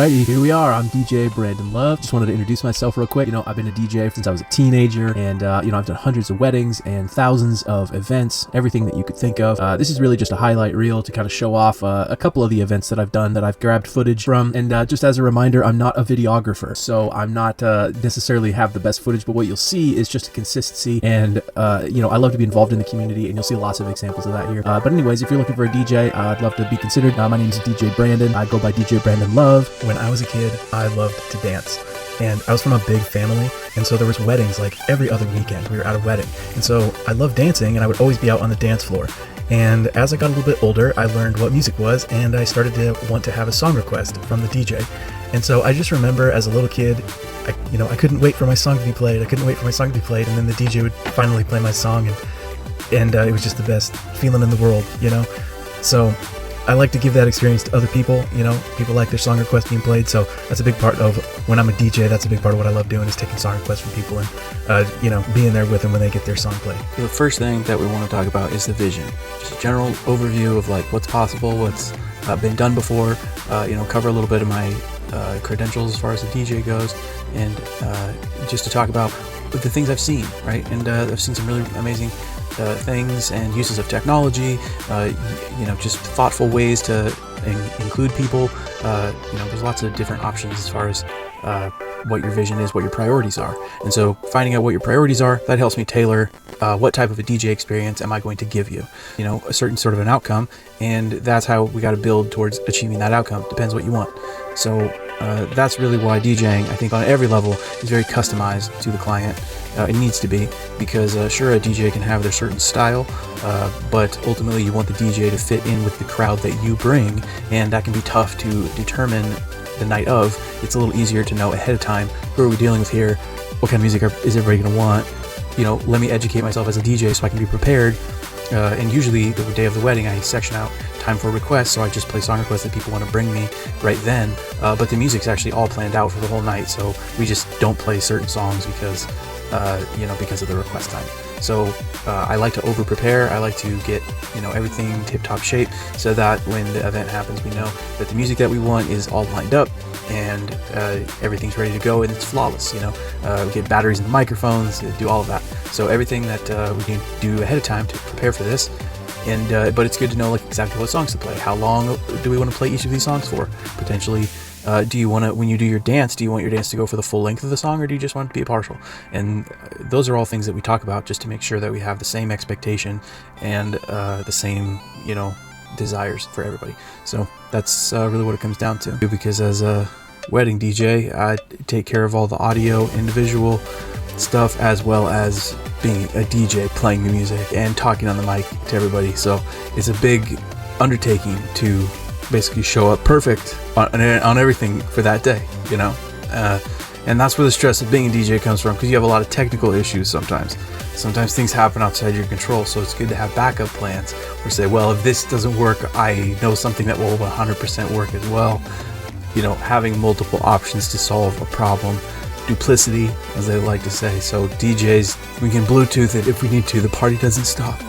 Alrighty, here we are. I'm DJ Brandon Love. Just wanted to introduce myself real quick. I've been a DJ since I was a teenager, and I've done hundreds of weddings and thousands of events, everything that you could think of. This is really just a highlight reel to kind of show off a couple of the events that I've done that I've grabbed footage from. And just as a reminder, I'm not a videographer, so I'm not necessarily have the best footage, but what you'll see is just a consistency. And I love to be involved in the community, and you'll see lots of examples of that here. But anyways, if you're looking for a DJ, I'd love to be considered. My name is DJ Brandon. I go by DJ Brandon Love. When I was a kid, I loved to dance, and I was from a big family, and so there was weddings like every other weekend. We were at a wedding, and so I loved dancing, and I would always be out on the dance floor. And as I got a little bit older, I learned what music was, and I started to want to have a song request from the DJ. And so I just remember as a little kid, I couldn't wait for my song to be played. And then the DJ would finally play my song, and it was just the best feeling in the world, So I like to give that experience to other people. People like their song requests being played, so that's a big part of when I'm a DJ. That's a big part of what I love doing, is taking song requests from people and being there with them when they get their song played. The first thing that we want to talk about is the vision. Just a general overview of like what's possible, what's been done before. Cover a little bit of my credentials as far as the DJ goes, and just to talk about the things I've seen, right? And I've seen some really amazing things and uses of technology, just thoughtful ways to include people. There's lots of different options as far as what your vision is, what your priorities are. And so finding out what your priorities are, that helps me tailor what type of a DJ experience am I going to give you, a certain sort of an outcome. And that's how we got to build towards achieving that outcome. Depends what you want. So that's really why DJing, I think on every level, is very customized to the client. It needs to be, because sure, a DJ can have their certain style, but ultimately you want the DJ to fit in with the crowd that you bring, and that can be tough to determine the night of. It's a little easier to know ahead of time, who are we dealing with here, what kind of music is everybody going to want. Let me educate myself as a DJ so I can be prepared. And usually the day of the wedding, I section out time for requests, so I just play song requests that people want to bring me right then. But the music's actually all planned out for the whole night, so we just don't play certain songs because of the request time. So I like to over prepare. I like to get everything tip top shape, so that when the event happens, we know that the music that we want is all lined up and everything's ready to go and it's flawless. We get batteries in the microphones, do all of that. So everything that we can do ahead of time to prepare for this. And but it's good to know exactly what songs to play. How long do we want to play each of these songs for? Potentially, do you want to, when you do your dance, do you want your dance to go for the full length of the song, or do you just want it to be a partial? And those are all things that we talk about just to make sure that we have the same expectation and the same, desires for everybody. So that's really what it comes down to. Because as a wedding DJ, I take care of all the audio and visual stuff, as well as being a DJ, playing the music and talking on the mic to everybody. So it's a big undertaking to basically show up perfect on everything for that day, and that's where the stress of being a DJ comes from, because you have a lot of technical issues sometimes things happen outside your control. So it's good to have backup plans, or say, well, if this doesn't work, I know something that will 100% work as well. Having multiple options to solve a problem, duplicity, as they like to say. So DJs, we can Bluetooth it if we need to. The party doesn't stop.